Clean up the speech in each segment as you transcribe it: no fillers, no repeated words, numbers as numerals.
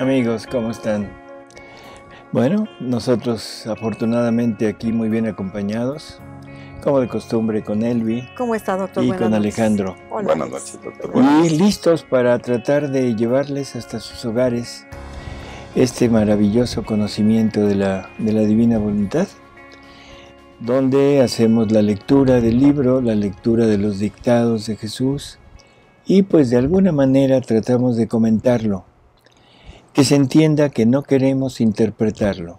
Amigos, ¿cómo están? Bueno, nosotros afortunadamente aquí muy bien acompañados, como de costumbre con Elvi ¿Cómo está, doctor? y Buenas con noches. Alejandro. Hola. Buenas noches, doctor. Buenas Y noches. listos para tratar de llevarles hasta sus hogares este maravilloso conocimiento de la divina voluntad, donde hacemos la lectura del libro, la lectura de los dictados de Jesús y pues de alguna manera tratamos de comentarlo. Que se entienda que no queremos interpretarlo,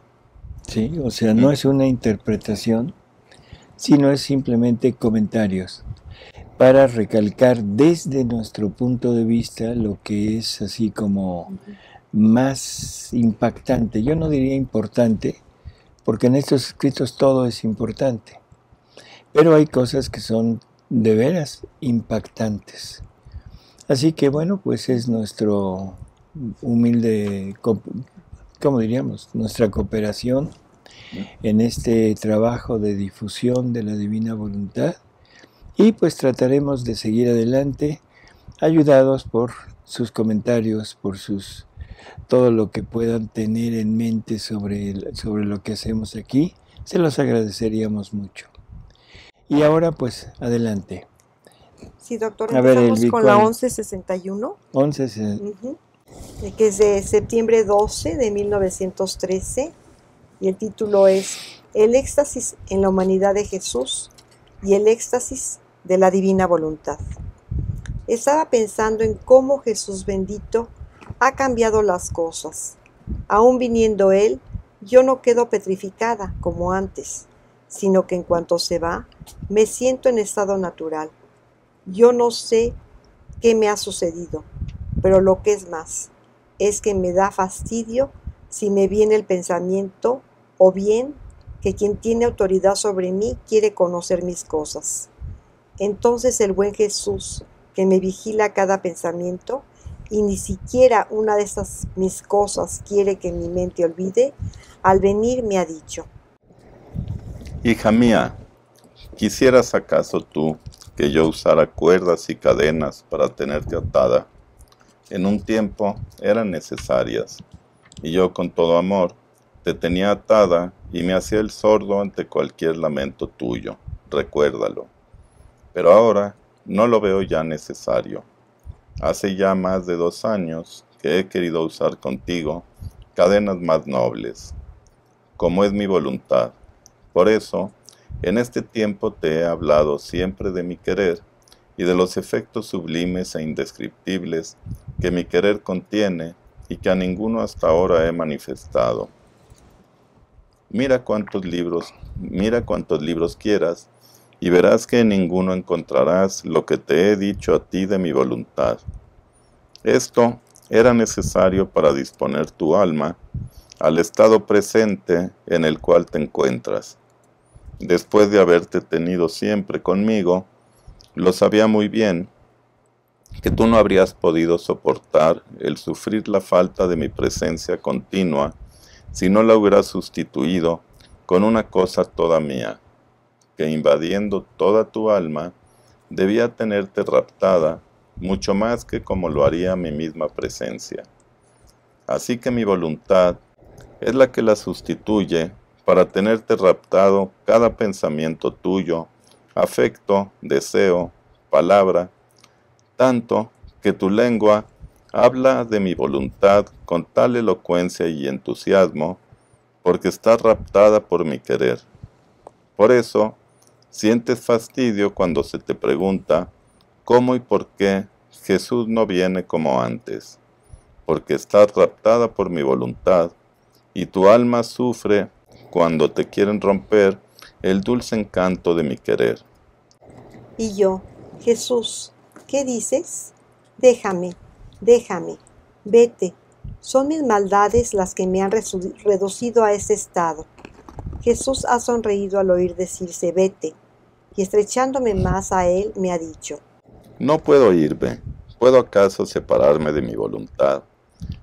¿sí? O sea, no es una interpretación, sino es simplemente comentarios para recalcar desde nuestro punto de vista lo que es así como más impactante. Yo no diría importante, porque en estos escritos todo es importante, pero hay cosas que son de veras impactantes. Así que bueno, pues es nuestro humilde, ¿cómo diríamos? Nuestra cooperación en este trabajo de difusión de la divina voluntad y pues trataremos de seguir adelante ayudados por sus comentarios, por todo lo que puedan tener en mente sobre lo que hacemos aquí. Se los agradeceríamos mucho. Y ahora pues adelante. Sí, doctor, A ver, empezamos Elvi, con la 1161, 11. que es de septiembre 12 de 1913, y el título es El éxtasis en la humanidad de Jesús y el éxtasis de la divina voluntad. Estaba pensando en cómo Jesús bendito ha cambiado las cosas. Aún viniendo Él, yo no quedo petrificada como antes, sino que en cuanto se va, me siento en estado natural. Yo no sé qué me ha sucedido, pero lo que es más, es que me da fastidio si me viene el pensamiento o bien que quien tiene autoridad sobre mí quiere conocer mis cosas. Entonces el buen Jesús, que me vigila cada pensamiento, y ni siquiera una de estas mis cosas quiere que mi mente olvide, al venir me ha dicho: Hija mía, ¿quisieras acaso tú que yo usara cuerdas y cadenas para tenerte atada? En un tiempo eran necesarias, y yo con todo amor te tenía atada y me hacía el sordo ante cualquier lamento tuyo, recuérdalo. Pero ahora no lo veo ya necesario. Hace ya más de 2 años que he querido usar contigo cadenas más nobles, como es mi voluntad. Por eso, en este tiempo te he hablado siempre de mi querer y de los efectos sublimes e indescriptibles que mi querer contiene y que a ninguno hasta ahora he manifestado. Mira cuántos libros quieras y verás que en ninguno encontrarás lo que te he dicho a ti de mi voluntad. Esto era necesario para disponer tu alma al estado presente en el cual te encuentras. Después de haberte tenido siempre conmigo, lo sabía muy bien que tú no habrías podido soportar el sufrir la falta de mi presencia continua si no la hubieras sustituido con una cosa toda mía, que invadiendo toda tu alma, debía tenerte raptada mucho más que como lo haría mi misma presencia. Así que mi voluntad es la que la sustituye para tenerte raptado cada pensamiento tuyo, afecto, deseo, palabra, tanto que tu lengua habla de mi voluntad con tal elocuencia y entusiasmo, porque está raptada por mi querer. Por eso, sientes fastidio cuando se te pregunta cómo y por qué Jesús no viene como antes, porque estás raptada por mi voluntad, y tu alma sufre cuando te quieren romper el dulce encanto de mi querer. Y yo: Jesús, ¿qué dices? Déjame, vete. Son mis maldades las que me han reducido a ese estado. Jesús ha sonreído al oír decirse vete, y estrechándome más a él me ha dicho: No puedo irme. ¿Puedo acaso separarme de mi voluntad?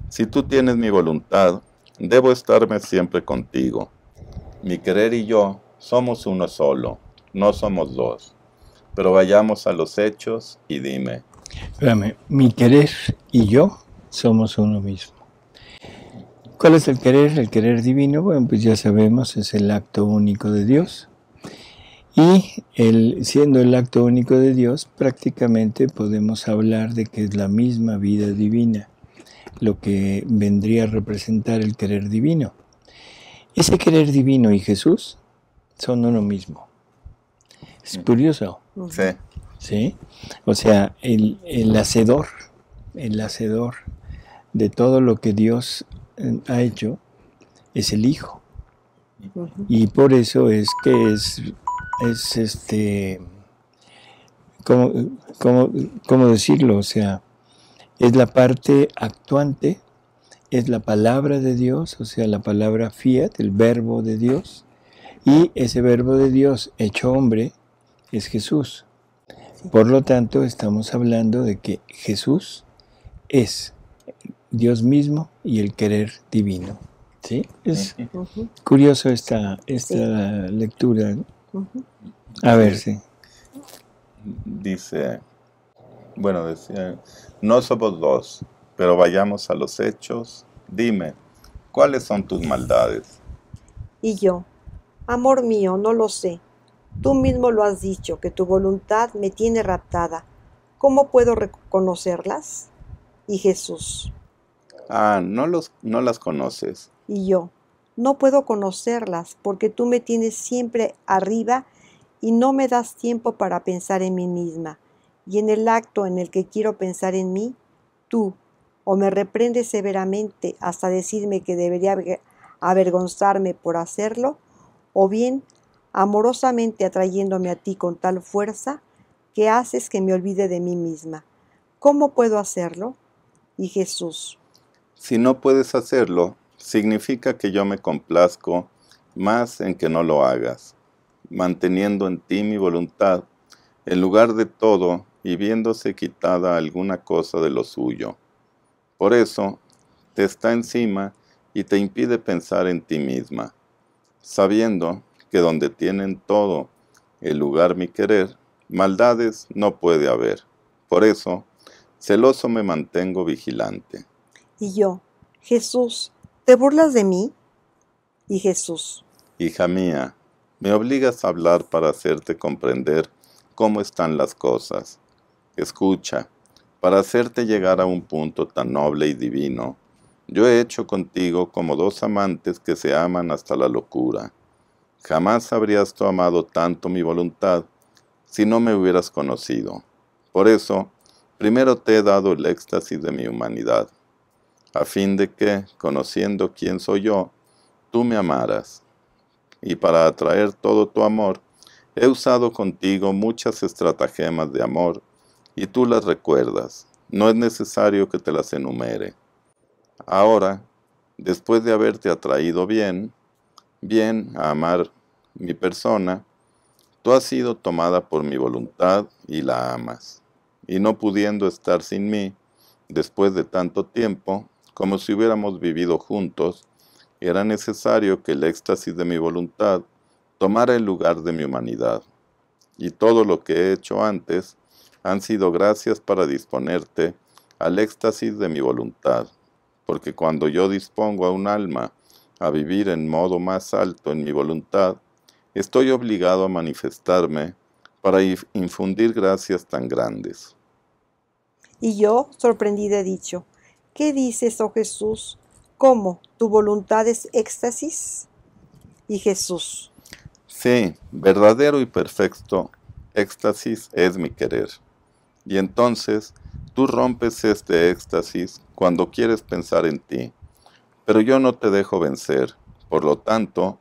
Si tú tienes mi voluntad, debo estarme siempre contigo. Mi querer y yo somos uno solo, no somos dos. Pero vayamos a los hechos y dime. Espérame, mi querer y yo somos uno mismo. ¿Cuál es el querer? El querer divino, bueno, pues ya sabemos, es el acto único de Dios. Y siendo el acto único de Dios, prácticamente podemos hablar de que es la misma vida divina, lo que vendría a representar el querer divino. Ese querer divino y Jesús son uno mismo. Es curioso. Sí. ¿Sí? O sea, el hacedor de todo lo que Dios ha hecho es el Hijo. Y por eso es que es ¿cómo decirlo? O sea, es la parte actuante, es la palabra de Dios, o sea, la palabra fiat, el verbo de Dios, y ese verbo de Dios hecho hombre es Jesús. Por lo tanto, estamos hablando de que Jesús es Dios mismo y el querer divino. ¿Sí? Es curioso esta lectura. A ver, sí. Dice, bueno, decía, no somos dos, pero vayamos a los hechos. Dime, ¿cuáles son tus maldades? Y yo, amor mío, no lo sé. Tú mismo lo has dicho, que tu voluntad me tiene raptada. ¿Cómo puedo reconocerlas? Y Jesús. No las conoces. Y yo, no puedo conocerlas porque tú me tienes siempre arriba y no me das tiempo para pensar en mí misma. Y en el acto en el que quiero pensar en mí, tú o me reprendes severamente hasta decirme que debería avergonzarme por hacerlo, o bien amorosamente atrayéndome a ti con tal fuerza que haces que me olvide de mí misma. ¿Cómo puedo hacerlo? Y Jesús. Si no puedes hacerlo, significa que yo me complazco más en que no lo hagas, manteniendo en ti mi voluntad, en lugar de todo y viéndose quitada alguna cosa de lo suyo. Por eso, te está encima y te impide pensar en ti misma, sabiendo que donde tienen todo el lugar mi querer, maldades no puede haber. Por eso, celoso me mantengo vigilante. Y yo, Jesús, ¿te burlas de mí? Y Jesús. Hija mía, me obligas a hablar para hacerte comprender cómo están las cosas. Escucha, para hacerte llegar a un punto tan noble y divino, yo he hecho contigo como dos amantes que se aman hasta la locura. Jamás habrías tú amado tanto mi voluntad si no me hubieras conocido. Por eso, primero te he dado el éxtasis de mi humanidad, a fin de que, conociendo quién soy yo, tú me amaras. Y para atraer todo tu amor, he usado contigo muchas estratagemas de amor, y tú las recuerdas. No es necesario que te las enumere. Ahora, después de haberte atraído bien a amar mi persona, tú has sido tomada por mi voluntad y la amas. Y no pudiendo estar sin mí, después de tanto tiempo, como si hubiéramos vivido juntos, era necesario que el éxtasis de mi voluntad tomara el lugar de mi humanidad. Y todo lo que he hecho antes han sido gracias para disponerte al éxtasis de mi voluntad. Porque cuando yo dispongo a un alma a vivir en modo más alto en mi voluntad, estoy obligado a manifestarme para infundir gracias tan grandes. Y yo, sorprendida, he dicho, ¿qué dices, oh Jesús? ¿Cómo? ¿Tu voluntad es éxtasis? Y Jesús. Sí, verdadero y perfecto éxtasis es mi querer. Y entonces tú rompes este éxtasis cuando quieres pensar en ti. Pero yo no te dejo vencer. Por lo tanto,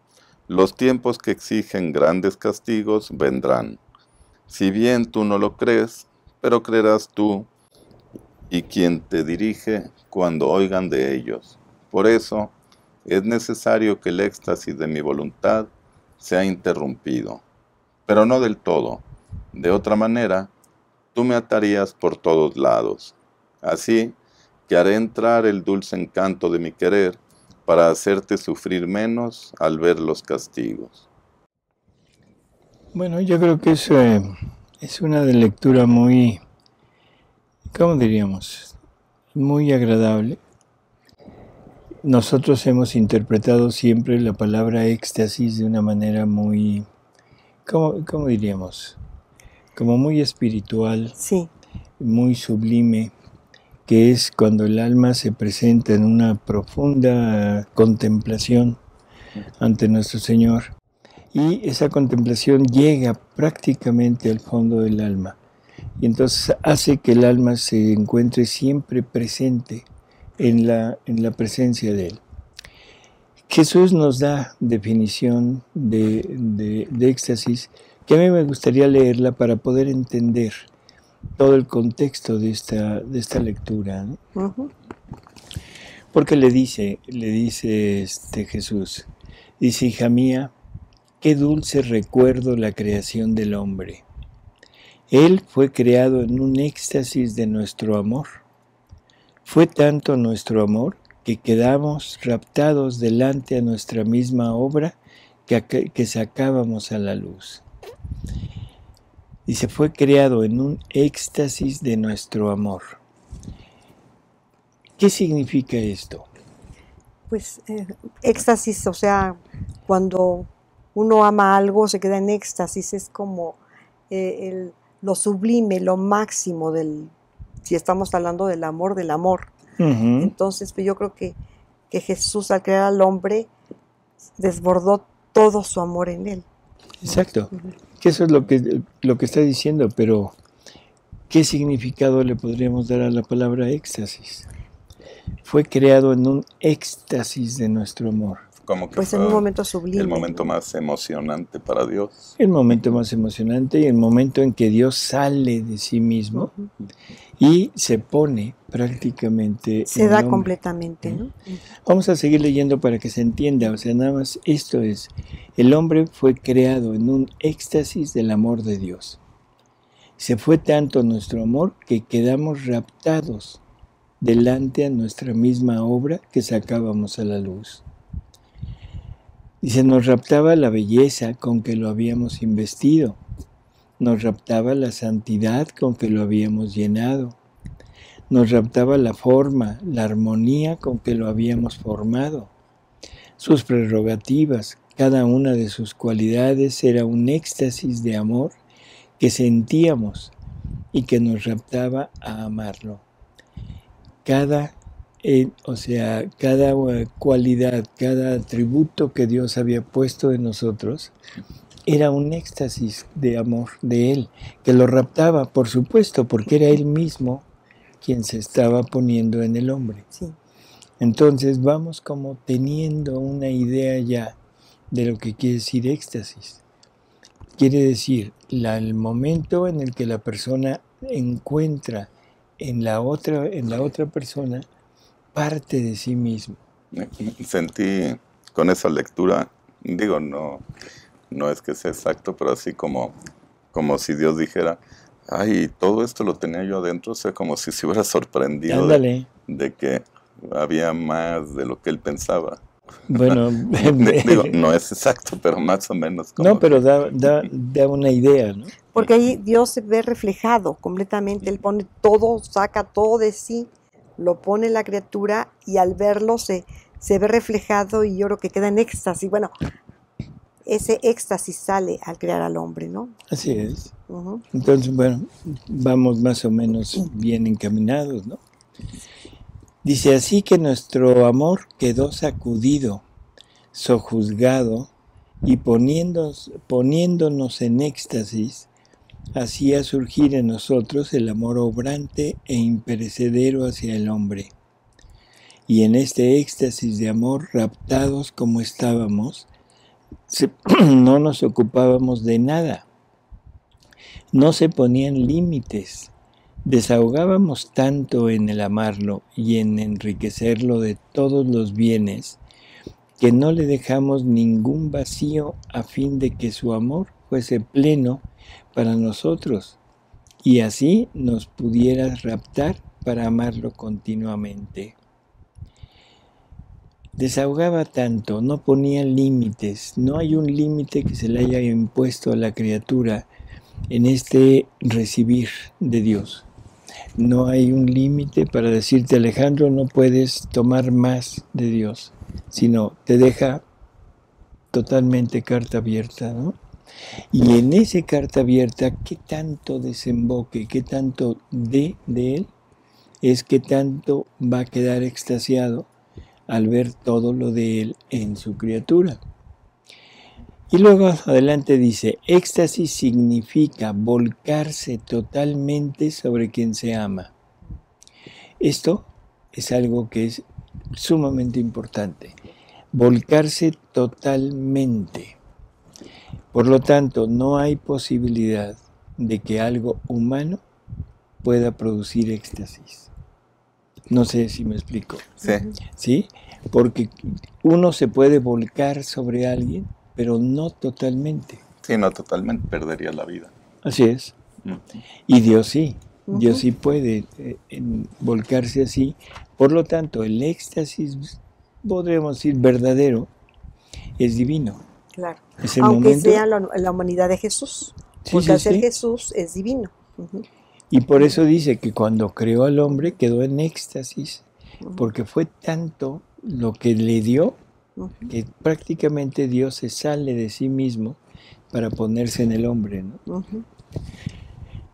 los tiempos que exigen grandes castigos vendrán. Si bien tú no lo crees, pero creerás tú y quien te dirige cuando oigan de ellos. Por eso, es necesario que el éxtasis de mi voluntad sea interrumpido, pero no del todo. De otra manera, tú me atarías por todos lados. Así que haré entrar el dulce encanto de mi querer para hacerte sufrir menos al ver los castigos. Bueno, yo creo que es una lectura muy, ¿cómo diríamos? Muy agradable. nosotros hemos interpretado siempre la palabra éxtasis de una manera muy, ¿cómo diríamos? Como muy espiritual, Sí, muy sublime, que es cuando el alma se presenta en una profunda contemplación ante nuestro Señor, y esa contemplación llega prácticamente al fondo del alma, y entonces hace que el alma se encuentre siempre presente en la presencia de Él. Jesús nos da definición de éxtasis, que a mí me gustaría leerla para poder entender todo el contexto de esta lectura, ¿no? ujú, Porque le dice Jesús, dice: hija mía, qué dulce recuerdo la creación del hombre. Él fue creado en un éxtasis de nuestro amor. Fue tanto nuestro amor que quedamos raptados delante a nuestra misma obra que sacábamos a la luz. Dice, fue creado en un éxtasis de nuestro amor. ¿Qué significa esto? pues éxtasis, o sea, cuando uno ama algo se queda en éxtasis, es como lo sublime, lo máximo si estamos hablando del amor, del amor. Uh-huh. Entonces, pues yo creo que Jesús al crear al hombre desbordó todo su amor en él. Exacto. Que eso es lo que está diciendo, pero ¿qué significado le podríamos dar a la palabra éxtasis? Fue creado en un éxtasis de nuestro amor. Como que Pues fue en un momento sublime. el momento más emocionante para Dios. El momento más emocionante y el momento en que Dios sale de sí mismo y se pone prácticamente se en da el hombre. Completamente, ¿no? Vamos a seguir leyendo para que se entienda, o sea, nada más esto es, el hombre fue creado en un éxtasis del amor de Dios. Se fue tanto nuestro amor que quedamos raptados delante a nuestra misma obra que sacábamos a la luz. Dice, nos raptaba la belleza con que lo habíamos investido, nos raptaba la santidad con que lo habíamos llenado, nos raptaba la forma, la armonía con que lo habíamos formado, sus prerrogativas, cada una de sus cualidades era un éxtasis de amor que sentíamos y que nos raptaba a amarlo. Cada cualidad, cada atributo que Dios había puesto en nosotros era un éxtasis de amor de Él, que lo raptaba, por supuesto, porque era Él mismo quien se estaba poniendo en el hombre. Sí. Entonces vamos como teniendo una idea ya de lo que quiere decir éxtasis. Quiere decir el momento en el que la persona encuentra en la otra persona parte de sí mismo. Sentí con esa lectura, digo, no es que sea exacto, pero así como si Dios dijera, ay, todo esto lo tenía yo adentro, o sea, como si se hubiera sorprendido de que había más de lo que él pensaba. Bueno, digo, no es exacto, pero más o menos. Como no, pero da una idea, ¿no? Porque ahí Dios se ve reflejado completamente, Él pone todo, saca todo de sí, lo pone en la criatura y al verlo se ve reflejado y yo creo que queda en éxtasis. Bueno, ese éxtasis sale al crear al hombre, ¿no? Así es. Entonces, bueno, vamos más o menos bien encaminados, ¿no? Dice, así que nuestro amor quedó sacudido, sojuzgado, y poniéndonos en éxtasis, hacía surgir en nosotros el amor obrante e imperecedero hacia el hombre. Y en este éxtasis de amor, raptados como estábamos, no nos ocupábamos de nada. No se ponían límites. Desahogábamos tanto en el amarlo y en enriquecerlo de todos los bienes, que no le dejamos ningún vacío a fin de que su amor fuese pleno para nosotros y así nos pudiera raptar para amarlo continuamente. Desahogaba tanto, no ponía límites, no hay un límite que se le haya impuesto a la criatura en este recibir de Dios. No hay un límite para decirte, Alejandro, no puedes tomar más de Dios, sino te deja totalmente carta abierta, ¿no? Y en esa carta abierta, ¿qué tanto desemboque, qué tanto de Él? Es que tanto va a quedar extasiado al ver todo lo de Él en su criatura. Y luego adelante dice, éxtasis significa volcarse totalmente sobre quien se ama. Esto es algo que es sumamente importante. Volcarse totalmente. Por lo tanto, no hay posibilidad de que algo humano pueda producir éxtasis. No sé si me explico. Sí. ¿Sí? Porque uno se puede volcar sobre alguien, pero no totalmente. Sí, no, totalmente perdería la vida. Así es. Y Dios sí. Dios sí puede volcarse así. Por lo tanto, el éxtasis, podríamos decir, verdadero, es divino. Claro. Es el Aunque momento. sea la humanidad de Jesús. Sí, Porque sí, al ser sí. Jesús es divino. Y por eso dice que cuando creó al hombre quedó en éxtasis, porque fue tanto lo que le dio que prácticamente Dios se sale de sí mismo para ponerse en el hombre, ¿no?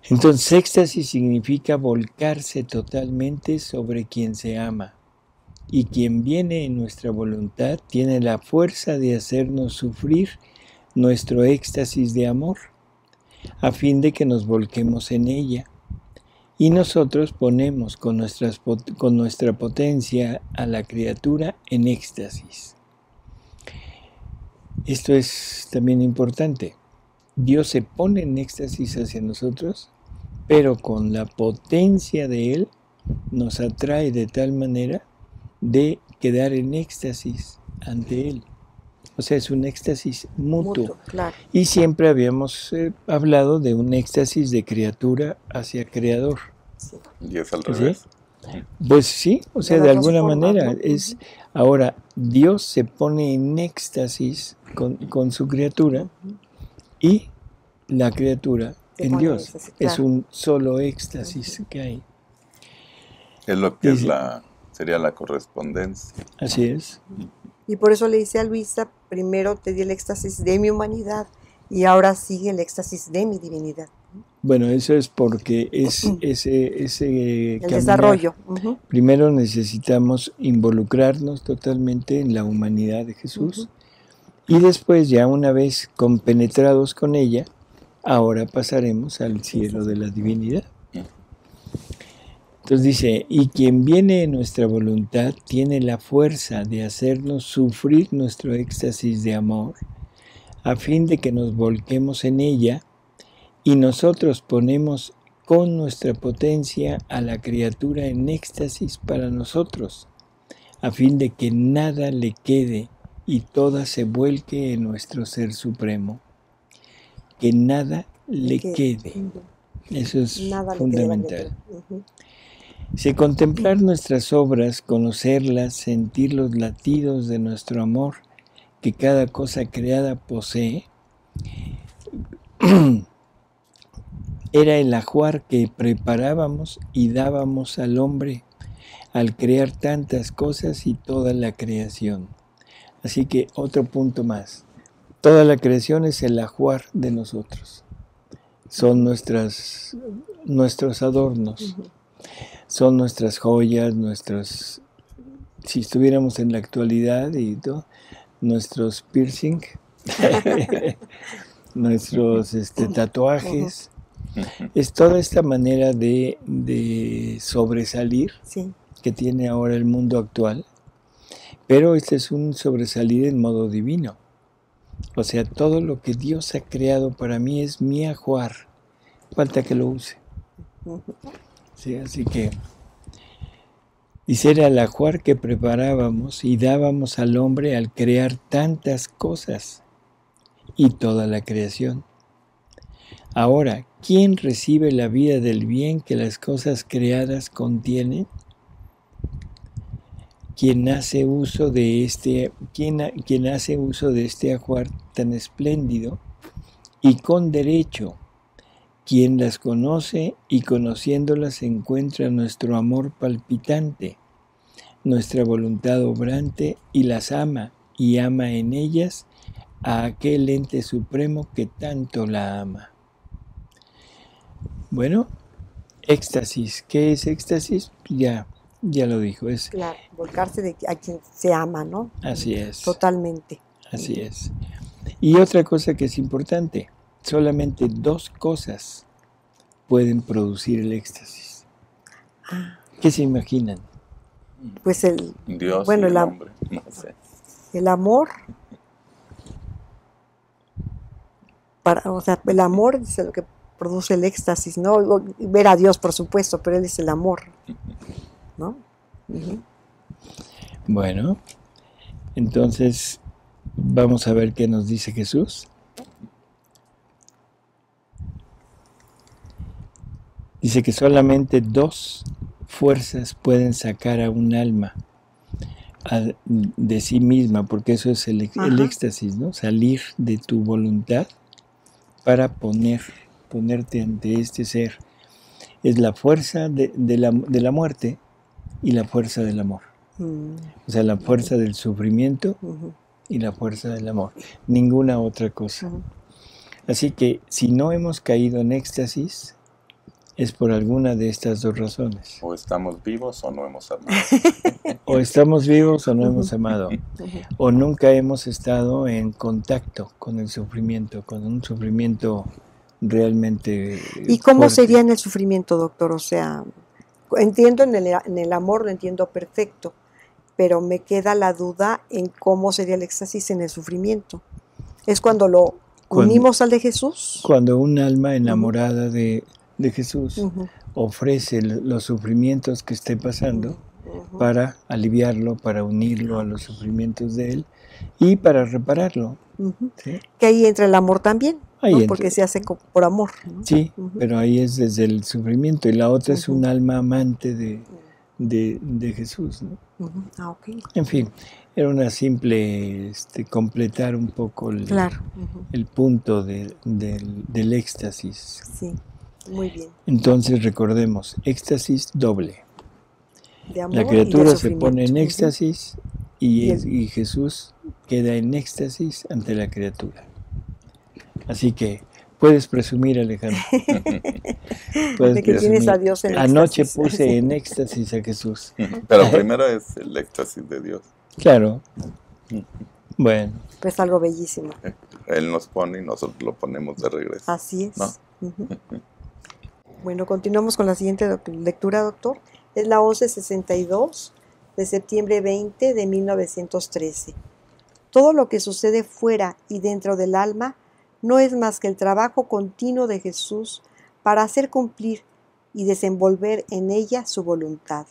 Entonces, éxtasis significa volcarse totalmente sobre quien se ama. Y quien viene en nuestra voluntad tiene la fuerza de hacernos sufrir nuestro éxtasis de amor, a fin de que nos volquemos en ella. Y nosotros ponemos con nuestra potencia a la criatura en éxtasis. Esto es también importante. Dios se pone en éxtasis hacia nosotros, pero con la potencia de Él nos atrae de tal manera de quedar en éxtasis ante Él. O sea, es un éxtasis mutuo. Claro. Y siempre habíamos hablado de un éxtasis de criatura hacia creador. Sí. Y es al ¿Sí? revés. Pues sí, o sea, de las dos alguna formas, manera. ¿no? Es, ahora, Dios se pone en éxtasis con su criatura y la criatura Se en pone Dios. éxtasis, Es claro. un solo éxtasis que hay. Es lo que Dice- sería la correspondencia. Así es. Y por eso le dice a Luisa, primero te di el éxtasis de mi humanidad y ahora sigue el éxtasis de mi divinidad. Bueno, eso es porque es ese El caminar. desarrollo. Primero necesitamos involucrarnos totalmente en la humanidad de Jesús y después, ya una vez compenetrados con ella, ahora pasaremos al cielo de la divinidad. Entonces dice, y quien viene en nuestra voluntad tiene la fuerza de hacernos sufrir nuestro éxtasis de amor, a fin de que nos volquemos en ella, y nosotros ponemos con nuestra potencia a la criatura en éxtasis para nosotros, a fin de que nada le quede y toda se vuelque en nuestro Ser Supremo. Que nada le quede. Eso es Nada fundamental. Si contemplar nuestras obras, conocerlas, sentir los latidos de nuestro amor que cada cosa creada posee, era el ajuar que preparábamos y dábamos al hombre al crear tantas cosas y toda la creación. Así que otro punto más. Toda la creación es el ajuar de nosotros. Son nuestros adornos. Son nuestras joyas, si estuviéramos en la actualidad y todo, nuestros piercing, nuestros tatuajes. Es toda esta manera de sobresalir que tiene ahora el mundo actual, pero este es un sobresalir en modo divino. O sea, todo lo que Dios ha creado para mí es mi ajuar. Falta que lo use. Sí, así que dice, era el ajuar que preparábamos y dábamos al hombre al crear tantas cosas y toda la creación. Ahora, ¿quién recibe la vida del bien que las cosas creadas contienen? Quien hace uso de este ajuar tan espléndido y con derecho, quien las conoce y conociéndolas encuentra nuestro amor palpitante, nuestra voluntad obrante y las ama y ama en ellas a aquel ente supremo que tanto la ama. Bueno, éxtasis. ¿Qué es éxtasis? Ya lo dijo. Es, claro, volcarse a quien se ama, ¿no? Así es. Totalmente. Así es. Y otra cosa que es importante, solamente 2 cosas pueden producir el éxtasis. ¿Qué se imaginan? Pues Dios bueno, y el hombre, no sé. El amor, o sea, el amor es lo que produce el éxtasis, ¿no? Ver a Dios, por supuesto, pero Él es el amor, ¿no? Uh-huh. Bueno, entonces vamos a ver qué nos dice Jesús. Dice que solamente 2 fuerzas pueden sacar a un alma de sí misma, porque eso es el éxtasis, ¿no? Salir de tu voluntad para ponerte ante este ser. Es la fuerza de la muerte y la fuerza del amor. O sea, la fuerza del sufrimiento y la fuerza del amor. Ninguna otra cosa. Así que si no hemos caído en éxtasis, es por alguna de estas 2 razones. O estamos vivos o no hemos amado. O estamos vivos o no hemos amado. O nunca hemos estado en contacto con el sufrimiento, con un sufrimiento realmente ¿Y cómo fuerte. sería en el sufrimiento, doctor? O sea, entiendo en el amor, lo entiendo perfecto, pero me queda la duda en cómo sería el éxtasis en el sufrimiento. ¿Es cuando lo unimos al de Jesús? Cuando un alma enamorada de Jesús ofrece los sufrimientos que esté pasando para aliviarlo, para unirlo a los sufrimientos de él y para repararlo. ¿Sí? Que ahí entra el amor también, ahí ¿no? Porque se hace por amor, ¿no? Sí, pero ahí es desde el sufrimiento y la otra es un alma amante de Jesús, ¿no? Okay. En fin, era una simple completar un poco el punto del éxtasis. Sí. Muy bien. Entonces recordemos, éxtasis doble. De amor. La criatura se pone en éxtasis y Jesús queda en éxtasis ante la criatura. Así que puedes presumir, Alejandro. De que tienes a Dios en éxtasis. Anoche puse en éxtasis a Jesús. Pero primero es el éxtasis de Dios. Claro. Bueno. Pues algo bellísimo. Él nos pone y nosotros lo ponemos de regreso. Así es. ¿No? Bueno, continuamos con la siguiente lectura, doctor. Es la 1162 de septiembre 20 de 1913. Todo lo que sucede fuera y dentro del alma no es más que el trabajo continuo de Jesús para hacer cumplir y desenvolver en ella su voluntad.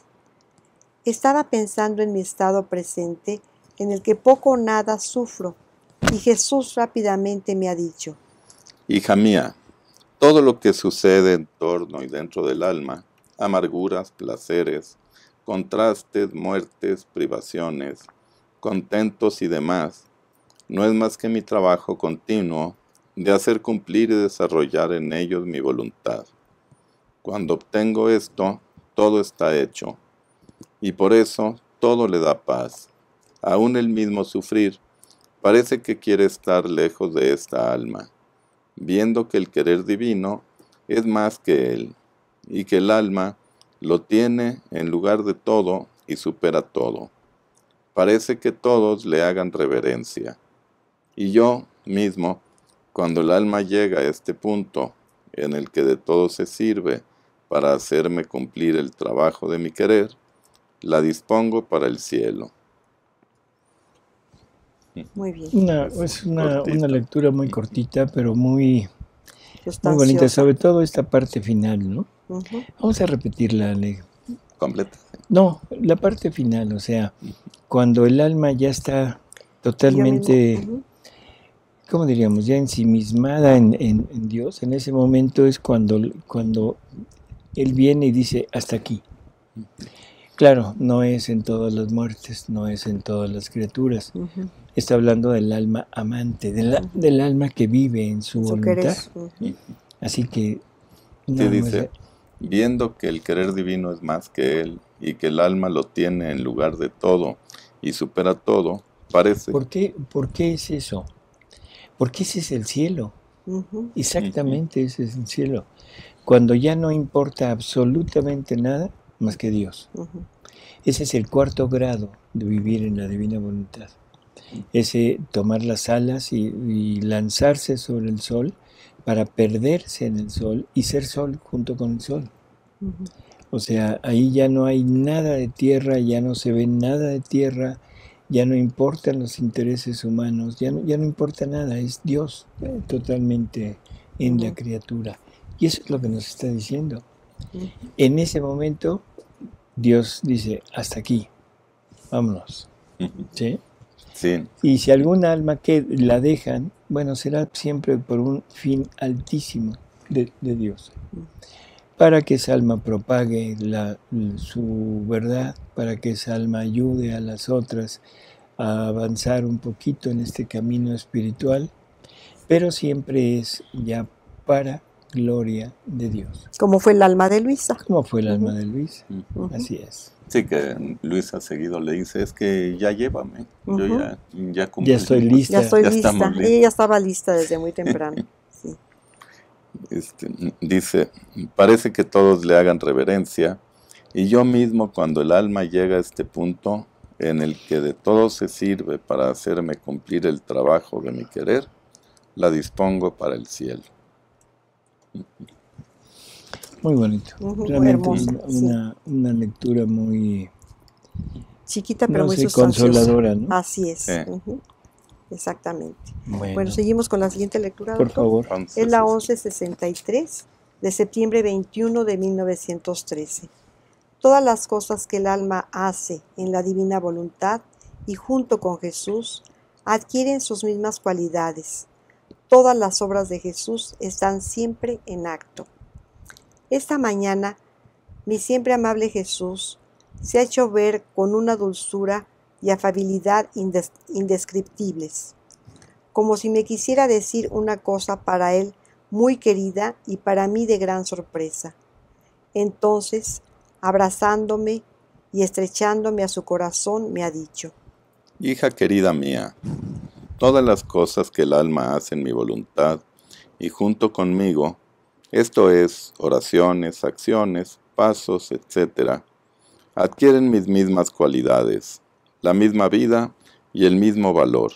Estaba pensando en mi estado presente, en el que poco o nada sufro, y Jesús rápidamente me ha dicho: Hija mía, todo lo que sucede en torno y dentro del alma, amarguras, placeres, contrastes, muertes, privaciones, contentos y demás, no es más que mi trabajo continuo de hacer cumplir y desarrollar en ellos mi voluntad. Cuando obtengo esto, todo está hecho, y por eso todo le da paz. Aún el mismo sufrir parece que quiere estar lejos de esta alma, viendo que el querer divino es más que él, y que el alma lo tiene en lugar de todo y supera todo. Parece que todos le hagan reverencia. Y yo mismo, cuando el alma llega a este punto, en el que de todo se sirve para hacerme cumplir el trabajo de mi querer, la dispongo para el cielo. Muy bien. Es una lectura muy cortita, pero muy bonita, sobre todo esta parte final, ¿no? Vamos a repetirla, ¿Completa? No, la parte final, o sea, cuando el alma ya está totalmente, ¿cómo diríamos? Ya ensimismada en Dios, en ese momento es cuando Él viene y dice, hasta aquí. Claro, no es en todas las muertes, no es en todas las criaturas. Está hablando del alma amante, del alma que vive en su voluntad. Así que Sí, No, dice, viendo que el querer divino es más que él y que el alma lo tiene en lugar de todo y supera todo, parece. ¿por qué es eso? Porque ese es el cielo. Ujú, Exactamente, ese es el cielo. Cuando ya no importa absolutamente nada más que Dios. ujú. Ese es el cuarto grado de vivir en la divina voluntad. Ese tomar las alas y lanzarse sobre el sol para perderse en el sol y ser sol junto con el sol. Ujú. O sea, ahí ya no hay nada de tierra, ya no se ve nada de tierra, ya no importan los intereses humanos, ya no importa nada, es Dios totalmente en la Ujú. criatura. Y eso es lo que nos está diciendo. Ujú. En ese momento, Dios dice, hasta aquí, vámonos. ¿Sí? Sí, Y si algún alma que la dejan, bueno, será siempre por un fin altísimo de Dios. Para que esa alma propague su verdad, para que esa alma ayude a las otras a avanzar un poquito en este camino espiritual, pero siempre es ya para gloria de Dios. Como fue el alma de Luisa. Como fue el alma Ujú. de Luis. Ujú. Así es. sí que Luisa seguido le dice, es que ya llévame, yo Ujú. ya cumplí. Ya estoy lista. Ya estoy Ya lista. estamos listos. Ella ya estaba lista desde muy temprano. Sí. Dice, parece que todos le hagan reverencia, y yo mismo cuando el alma llega a este punto en el que de todo se sirve para hacerme cumplir el trabajo de mi querer, la dispongo para el cielo. Muy bonito. Ujú, Realmente hermosa, una lectura muy, Chiquita pero no muy sé, sustanciosa. consoladora, ¿no? Así es. Sí. Ujú. Exactamente. Bueno, Bueno, seguimos con la siguiente lectura, por doctor. favor. Es la Entonces, 1163 de septiembre 21 de 1913. Todas las cosas que el alma hace en la divina voluntad y junto con Jesús adquieren sus mismas cualidades. Todas las obras de Jesús están siempre en acto. Esta mañana, mi siempre amable Jesús se ha hecho ver con una dulzura y afabilidad indescriptibles, como si me quisiera decir una cosa para él muy querida y para mí de gran sorpresa. Entonces, abrazándome y estrechándome a su corazón, me ha dicho: hija querida mía, todas las cosas que el alma hace en mi voluntad y junto conmigo, esto es, oraciones, acciones, pasos, etc., adquieren mis mismas cualidades, la misma vida y el mismo valor.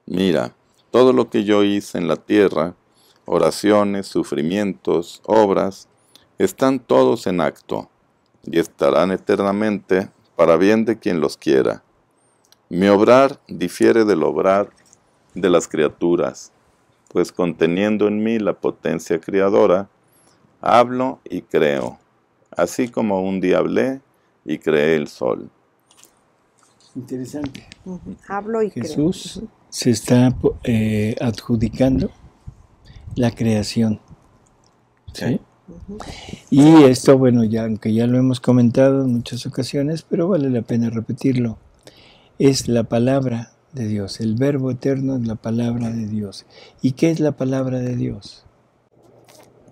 Mira, todo lo que yo hice en la tierra, oraciones, sufrimientos, obras, están todos en acto y estarán eternamente para bien de quien los quiera. Mi obrar difiere del obrar de las criaturas, pues conteniendo en mí la potencia creadora, hablo y creo, así como un día hablé y creé el sol. Interesante. hablo y Jesús creo. se está adjudicando la creación. ¿Sí? Y esto, bueno, ya aunque ya lo hemos comentado en muchas ocasiones, pero vale la pena repetirlo. Es la palabra de Dios. El verbo eterno es la palabra de Dios. ¿Y qué es la palabra de Dios?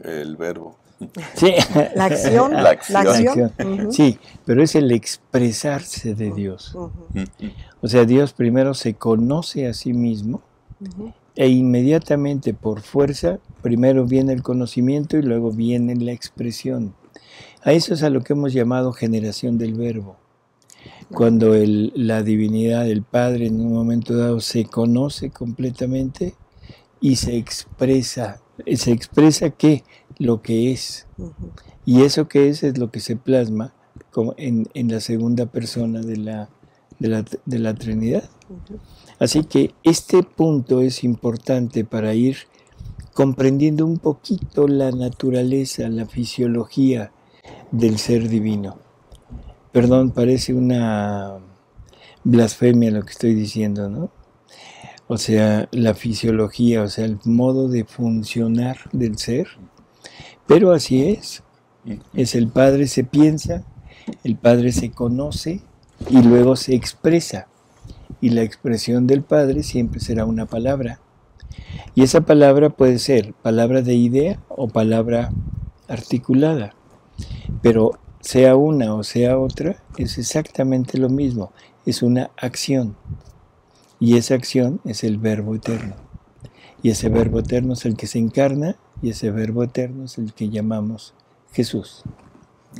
El verbo. Sí. La acción. La acción. Ujú. Sí, pero es el expresarse de Dios. Ujú. O sea, Dios primero se conoce a sí mismo Ujú. e inmediatamente por fuerza, primero viene el conocimiento y luego viene la expresión. A eso es a lo que hemos llamado generación del verbo. Cuando la divinidad del Padre en un momento dado se conoce completamente y se expresa. ¿Se expresa qué? Lo que es. Ujú. Y eso que es lo que se plasma como en la segunda persona de la Trinidad. Ujú. Así que este punto es importante para ir comprendiendo un poquito la naturaleza, la fisiología del ser divino. Perdón, parece una blasfemia lo que estoy diciendo, ¿no? O sea, la fisiología, o sea, el modo de funcionar del ser. Pero así es. Es el Padre se piensa, el Padre se conoce y luego se expresa. Y la expresión del Padre siempre será una palabra. Y esa palabra puede ser palabra de idea o palabra articulada, pero sea una o sea otra, es exactamente lo mismo, es una acción, y esa acción es el Verbo eterno, y ese Verbo eterno es el que se encarna, y ese Verbo eterno es el que llamamos Jesús.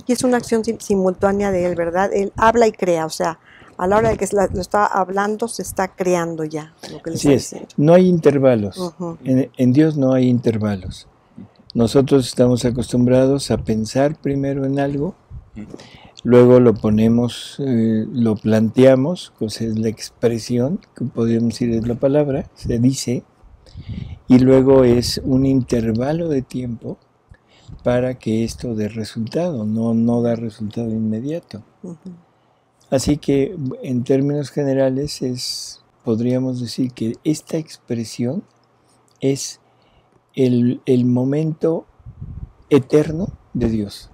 Y es una acción simultánea de Él, ¿verdad? Él habla y crea, o sea, a la hora de que lo está hablando, se está creando ya lo que le Así está es, diciendo. no hay intervalos, Ujú. en Dios no hay intervalos. Nosotros estamos acostumbrados a pensar primero en algo, luego lo ponemos, lo planteamos, pues es la expresión, que podríamos decir es la palabra, se dice, y luego es un intervalo de tiempo para que esto dé resultado, no da resultado inmediato. Ujú. Así que en términos generales podríamos decir que esta expresión es el momento eterno de Dios.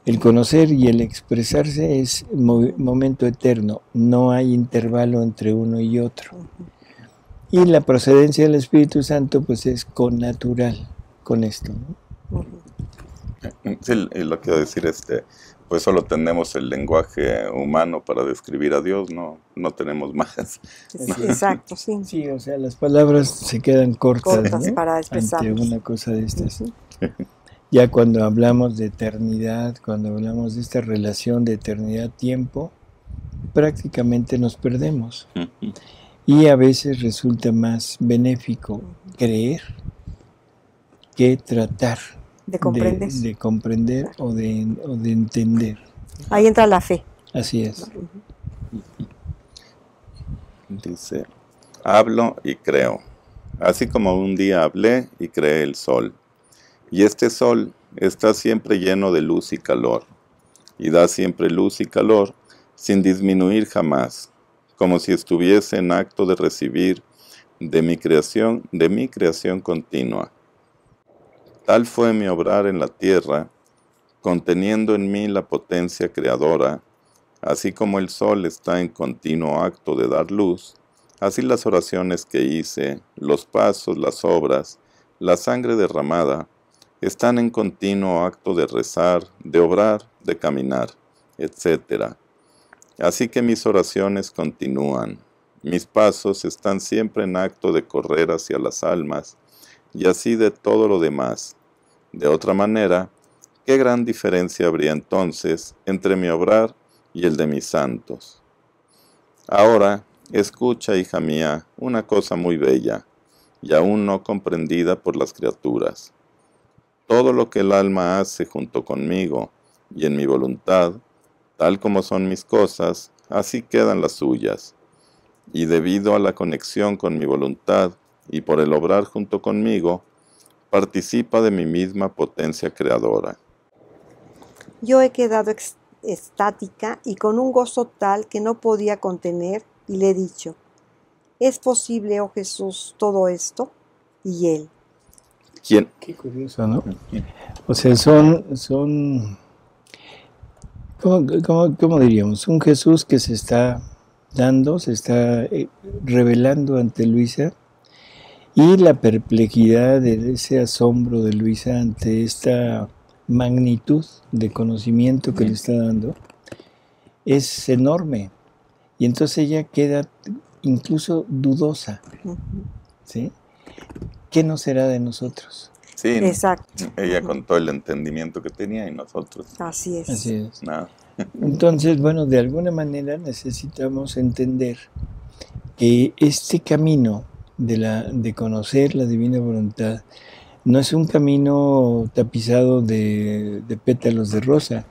El conocer y el expresarse es momento eterno, no hay intervalo entre uno y otro. Ujú. Y la procedencia del Espíritu Santo pues es connatural con esto, ¿no? Ujú. Sí, lo que iba a decir, pues solo tenemos el lenguaje humano para describir a Dios, no tenemos más. Exacto, sí. Sí, o sea, las palabras se quedan cortas, ¿no? Para Ante expresarnos. una cosa de estas. Ujú. Ya cuando hablamos de eternidad, cuando hablamos de esta relación de eternidad-tiempo, prácticamente nos perdemos. Y a veces resulta más benéfico creer que tratar De comprender. de comprender o de entender. Ahí entra la fe. Así es. Ujú. Dice, hablo y creo, así como un día hablé y creé el sol. Y este sol está siempre lleno de luz y calor, y da siempre luz y calor sin disminuir jamás, como si estuviese en acto de recibir de mi creación continua. Tal fue mi obrar en la tierra, conteniendo en mí la potencia creadora, así como el sol está en continuo acto de dar luz, así las oraciones que hice, los pasos, las obras, la sangre derramada, están en continuo acto de rezar, de obrar, de caminar, etc. Así que mis oraciones continúan, mis pasos están siempre en acto de correr hacia las almas, y así de todo lo demás. De otra manera, ¿qué gran diferencia habría entonces entre mi obrar y el de mis santos? Ahora, escucha, hija mía, una cosa muy bella, y aún no comprendida por las criaturas. Todo lo que el alma hace junto conmigo y en mi voluntad, tal como son mis cosas, así quedan las suyas. Y debido a la conexión con mi voluntad y por el obrar junto conmigo, participa de mi misma potencia creadora. Yo he quedado estática y con un gozo tal que no podía contener, y le he dicho, ¿es posible, oh Jesús, todo esto? Y él, ¿Quién? Qué curioso, ¿no? O sea, son ¿cómo diríamos? Un Jesús que se está dando, se está revelando ante Luisa, y la perplejidad de ese asombro de Luisa ante esta magnitud de conocimiento que le está dando es enorme. Y entonces ella queda incluso dudosa, ujú. ¿sí? ¿Qué no será de nosotros? Sí, Exacto. ella con todo el entendimiento que tenía y nosotros Así es. Así es. nada. Entonces, bueno, de alguna manera necesitamos entender que este camino de conocer la divina voluntad no es un camino tapizado de pétalos de rosa,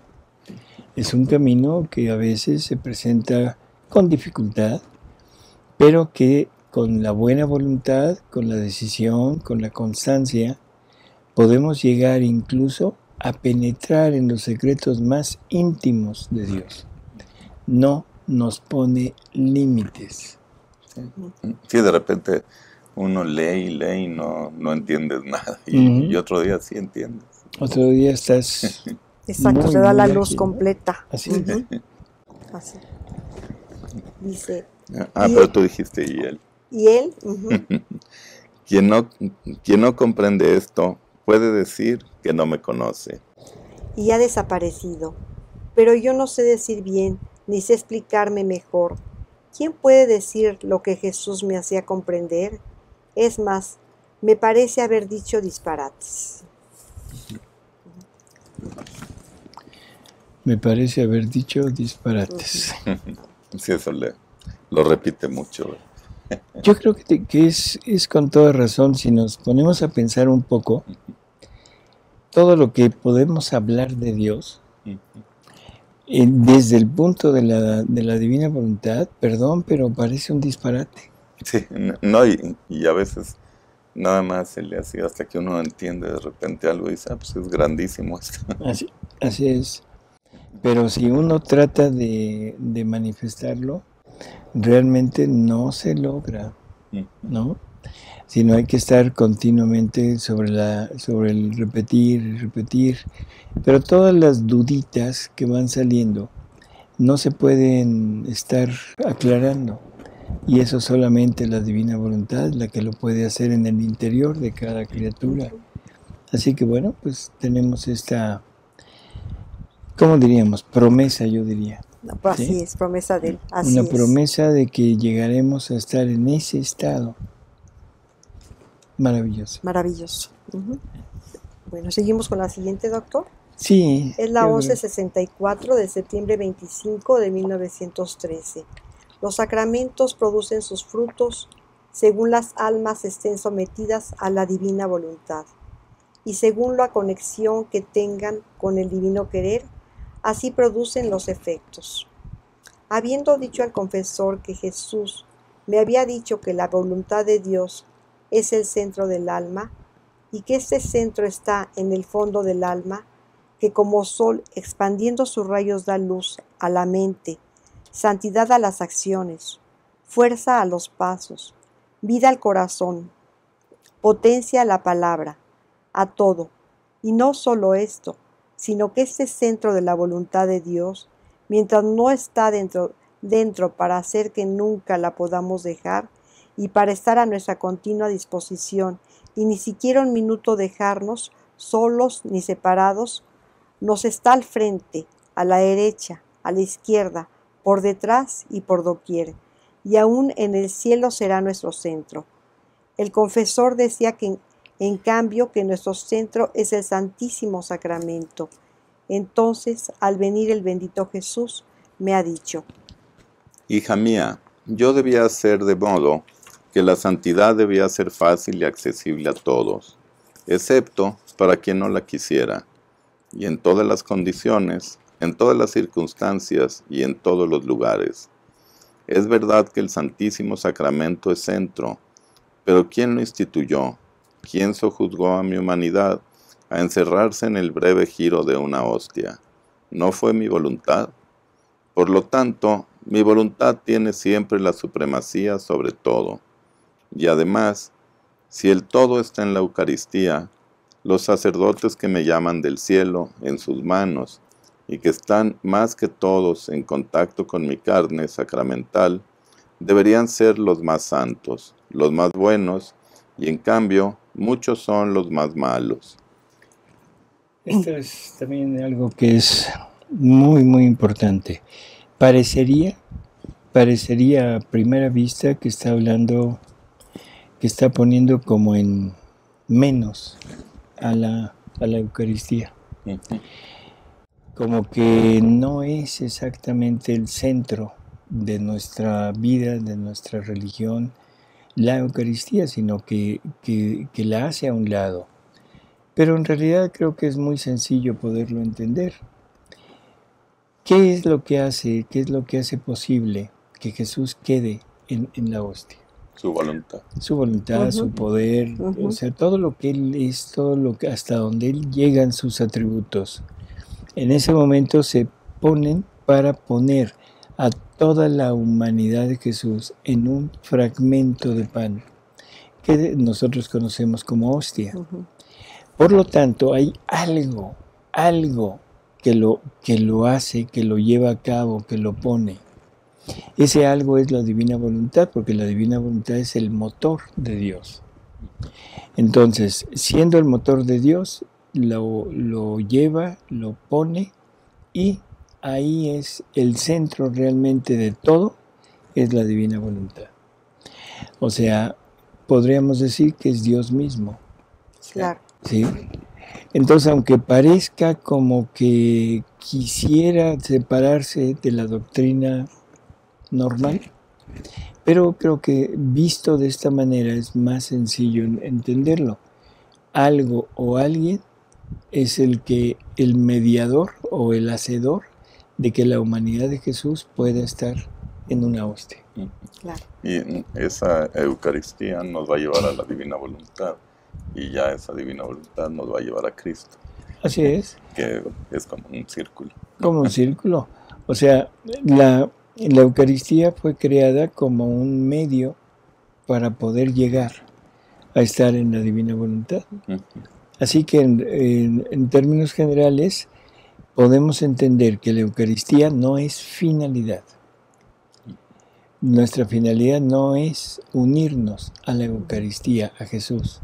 es un camino que a veces se presenta con dificultad, pero que con la buena voluntad, con la decisión, con la constancia, podemos llegar incluso a penetrar en los secretos más íntimos de Dios. No nos pone límites. Sí, de repente uno lee y no entiendes nada. Y otro día sí entiendes. Otro día estás... Exacto, muy, se da muy la ágil, luz ¿no? completa. Así es. Ujú. Así. Dice, Pero tú dijiste y él. y él, ujú, Quien no comprende esto, puede decir que no me conoce. Y ha desaparecido. Pero yo no sé decir bien, ni sé explicarme mejor. ¿Quién puede decir lo que Jesús me hacía comprender? Es más, me parece haber dicho disparates. Me parece haber dicho disparates. Sí, eso lo repite mucho. Yo creo que es con toda razón, si nos ponemos a pensar un poco, todo lo que podemos hablar de Dios, desde el punto de la divina voluntad, perdón, pero parece un disparate. Sí, no, y a veces nada más se le hacía hasta que uno entiende de repente algo y dice, pues es grandísimo esto. Así es. Pero si uno trata de manifestarlo, realmente no se logra, ¿no? Sino hay que estar continuamente sobre el repetir. Pero todas las duditas que van saliendo no se pueden estar aclarando. Y eso solamente la divina voluntad, la que lo puede hacer en el interior de cada criatura. Así que bueno, pues tenemos esta, ¿cómo diríamos? Promesa, yo diría. No, pues ¿sí? así es, promesa de él. Así Una es. promesa de que llegaremos a estar en ese estado. Maravilloso. Maravilloso. Bueno, seguimos con la siguiente, doctor. Sí. Es la 1164 de septiembre 25 de 1913. Los sacramentos producen sus frutos según las almas estén sometidas a la divina voluntad y según la conexión que tengan con el divino querer, así producen los efectos. Habiendo dicho al confesor que Jesús me había dicho que la voluntad de Dios es el centro del alma y que este centro está en el fondo del alma, que como sol expandiendo sus rayos da luz a la mente, santidad a las acciones, fuerza a los pasos, vida al corazón, potencia a la palabra, a todo. Y no solo esto, sino que este centro de la voluntad de Dios, mientras no está dentro para hacer que nunca la podamos dejar y para estar a nuestra continua disposición y ni siquiera un minuto dejarnos solos ni separados, nos está al frente, a la derecha, a la izquierda, por detrás y por doquier, y aún en el cielo será nuestro centro. El confesor decía que en cambio que nuestro centro es el Santísimo Sacramento. Entonces, al venir el bendito Jesús, me ha dicho: Hija mía, yo debía hacer de modo que la santidad debía ser fácil y accesible a todos, excepto para quien no la quisiera, y en todas las condiciones, en todas las circunstancias y en todos los lugares. Es verdad que el Santísimo Sacramento es centro, pero ¿quién lo instituyó? ¿Quién sojuzgó a mi humanidad a encerrarse en el breve giro de una hostia? ¿No fue mi voluntad? Por lo tanto, mi voluntad tiene siempre la supremacía sobre todo. Y además, si el todo está en la Eucaristía, los sacerdotes que me llaman del cielo en sus manos y que están más que todos en contacto con mi carne sacramental, deberían ser los más santos, los más buenos, y en cambio, muchos son los más malos. Esto es también algo que es muy, muy importante. Parecería a primera vista que está hablando, que está poniendo como en menos a la Eucaristía. Como que no es exactamente el centro de nuestra vida, de nuestra religión, la Eucaristía, sino que la hace a un lado. Pero en realidad creo que es muy sencillo poderlo entender. ¿Qué es lo que hace posible que Jesús quede en la hostia? Su voluntad. Su voluntad, su poder, o sea, todo lo que Él es, todo lo que hasta donde Él llegan sus atributos. En ese momento se ponen para poner a toda la humanidad de Jesús en un fragmento de pan que nosotros conocemos como hostia. Por lo tanto, hay algo que lo hace, que lo lleva a cabo, que lo pone. Ese algo es la divina voluntad, porque la divina voluntad es el motor de Dios. Entonces, siendo el motor de Dios, lo lleva, lo pone y ahí es el centro realmente de todo, es la divina voluntad. O sea, podríamos decir que es Dios mismo. Claro. ¿Sí? Entonces, aunque parezca como que quisiera separarse de la doctrina normal, pero creo que visto de esta manera es más sencillo entenderlo. Algo o alguien es el mediador o el hacedor de que la humanidad de Jesús pueda estar en una hostia. Claro. Y esa Eucaristía nos va a llevar a la divina voluntad, y ya esa divina voluntad nos va a llevar a Cristo, Así es, que es como un círculo. como un círculo. O sea, la Eucaristía fue creada como un medio para poder llegar a estar en la divina voluntad. Así que en términos generales podemos entender que la Eucaristía no es finalidad. Nuestra finalidad no es unirnos a la Eucaristía, a Jesús.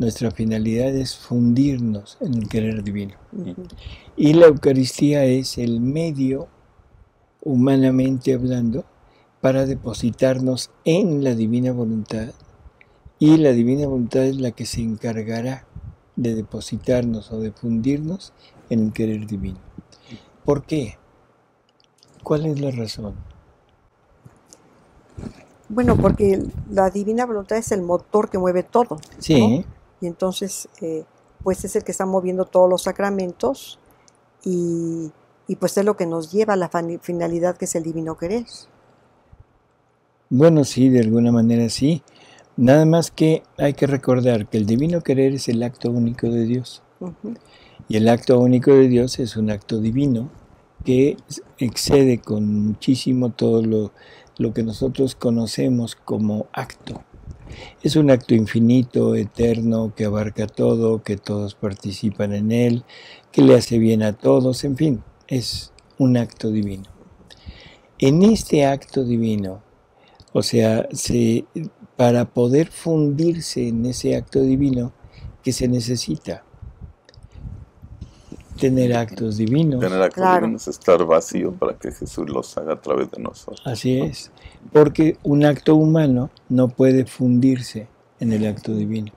Nuestra finalidad es fundirnos en el querer divino. Y la Eucaristía es el medio, humanamente hablando, para depositarnos en la divina voluntad. Y la divina voluntad es la que se encargará de depositarnos o de fundirnos en el querer divino. ¿Por qué? ¿Cuál es la razón? Bueno, porque la divina voluntad es el motor que mueve todo. Sí. ¿No? Y entonces, pues es el que está moviendo todos los sacramentos y pues es lo que nos lleva a la finalidad que es el divino querer. Bueno, sí, de alguna manera sí. Nada más que hay que recordar que el divino querer es el acto único de Dios. Y el acto único de Dios es un acto divino que excede con muchísimo todo lo que nosotros conocemos como acto. Es un acto infinito, eterno, que abarca todo, que todos participan en él, que le hace bien a todos, en fin, es un acto divino. En este acto divino, o sea, para poder fundirse en ese acto divino, ¿qué se necesita? Tener actos divinos. Tener actos divinos, estar vacío para que Jesús los haga a través de nosotros. Así es, porque un acto humano no puede fundirse en el acto divino.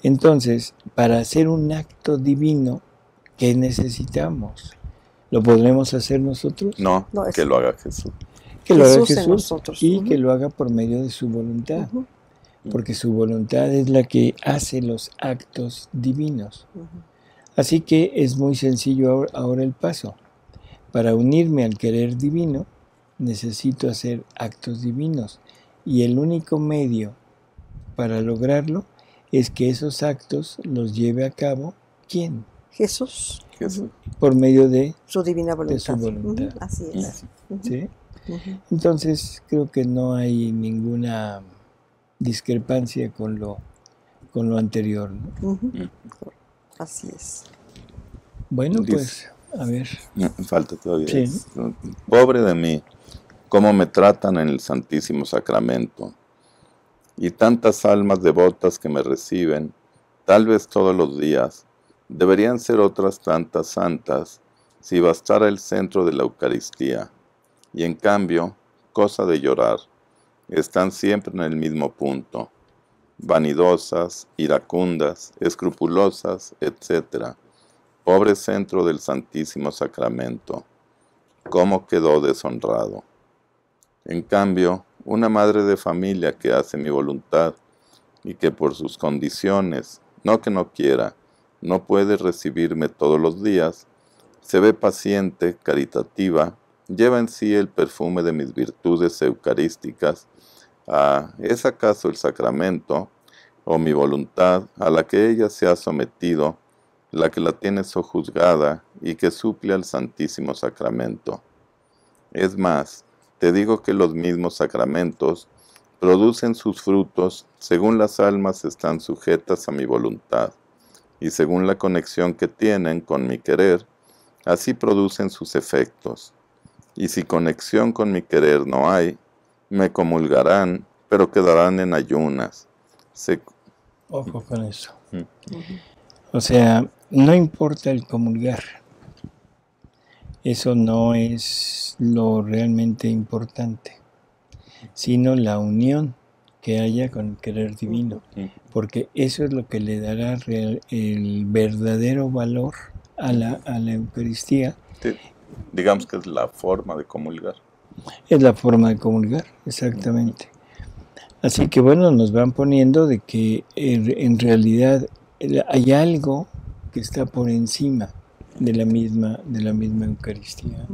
Entonces, para hacer un acto divino, ¿qué necesitamos? ¿Lo podremos hacer nosotros? No, que lo haga Jesús. Que lo haga Jesús y que lo haga por medio de su voluntad. Porque su voluntad es la que hace los actos divinos. Así que es muy sencillo ahora el paso. Para unirme al querer divino, necesito hacer actos divinos. Y el único medio para lograrlo es que esos actos los lleve a cabo, ¿quién? Jesús. Por medio de su divina voluntad. De su voluntad. Así es. ¿Sí? Entonces creo que no hay ninguna discrepancia con lo anterior, ¿no? Así es. Bueno, pues, a ver. Falta todavía. Sí. Pobre de mí, cómo me tratan en el Santísimo Sacramento. Y tantas almas devotas que me reciben, tal vez todos los días, deberían ser otras tantas santas, si bastara el centro de la Eucaristía. Y en cambio, cosa de llorar, están siempre en el mismo punto, vanidosas, iracundas, escrupulosas, etc. Pobre centro del Santísimo Sacramento, ¿cómo quedó deshonrado? En cambio, una madre de familia que hace mi voluntad y que por sus condiciones, no que no quiera, no puede recibirme todos los días, se ve paciente, caritativa, lleva en sí el perfume de mis virtudes eucarísticas. ¿Es acaso el sacramento o mi voluntad a la que ella se ha sometido, la que la tiene sojuzgada y que suple al Santísimo Sacramento? Es más, te digo que los mismos sacramentos producen sus frutos según las almas están sujetas a mi voluntad, y según la conexión que tienen con mi querer, así producen sus efectos. Y si conexión con mi querer no hay, me comulgarán, pero quedarán en ayunas, Ojo con eso. Ujú. O sea, no importa el comulgar. Eso no es lo realmente importante, sino la unión que haya con el querer divino, porque eso es lo que le dará el verdadero valor a la Eucaristía. Sí, digamos que es la forma de comulgar. Es la forma de comulgar, exactamente. Así que bueno, nos van poniendo de que en realidad hay algo que está por encima de la misma Eucaristía.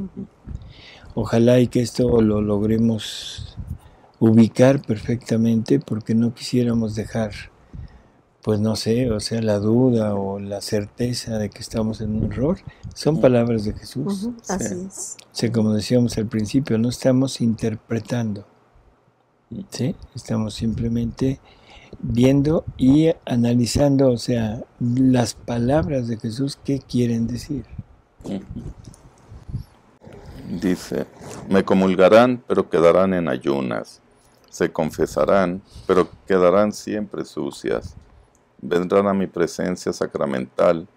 Ojalá y que esto lo logremos ubicar perfectamente, porque no quisiéramos dejar, pues no sé, o sea, la duda o la certeza de que estamos en un error. Son palabras de Jesús. Así es. O sea, como decíamos al principio, no estamos interpretando, ¿sí? Estamos simplemente viendo y analizando, o sea, las palabras de Jesús, ¿qué quieren decir? Dice, me comulgarán, pero quedarán en ayunas. Se confesarán, pero quedarán siempre sucias. Vendrán a mi presencia sacramental,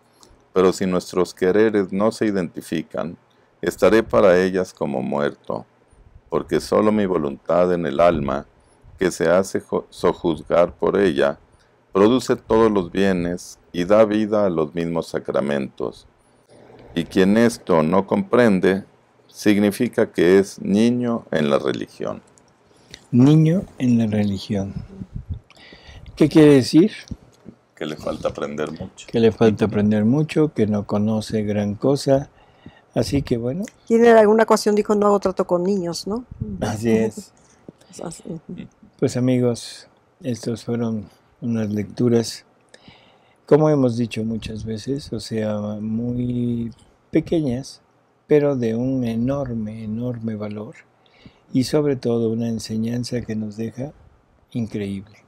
pero si nuestros quereres no se identifican, estaré para ellas como muerto, porque solo mi voluntad en el alma, que se hace sojuzgar por ella, produce todos los bienes y da vida a los mismos sacramentos. Y quien esto no comprende, significa que es niño en la religión. Niño en la religión. ¿Qué quiere decir? Que le falta aprender mucho. Que le falta aprender mucho, que no conoce gran cosa. Así que bueno. Y en alguna ocasión dijo, no hago trato con niños, ¿no? Así es. Pues amigos, estas fueron unas lecturas, como hemos dicho muchas veces, o sea, muy pequeñas, pero de un enorme, enorme valor, y sobre todo una enseñanza que nos deja increíble.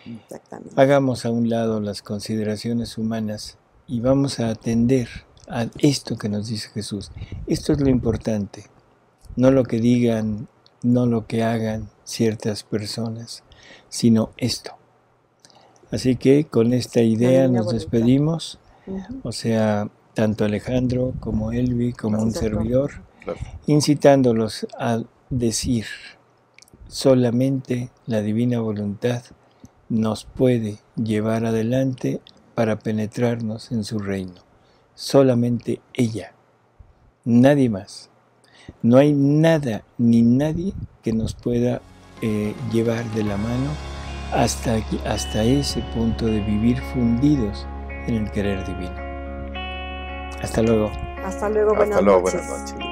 Exactamente. Hagamos a un lado las consideraciones humanas y vamos a atender a esto que nos dice Jesús. Esto es lo importante, no lo que digan, no lo que hagan ciertas personas, sino esto. Así que con esta idea nos despedimos, o sea, tanto Alejandro como Elvi, como un servidor, incitándolos a decir, solamente la divina voluntad nos puede llevar adelante para penetrarnos en su reino. Solamente ella, nadie más. No hay nada ni nadie que nos pueda llevar de la mano hasta ese punto de vivir fundidos en el querer divino. Hasta luego. Hasta luego, buenas noches.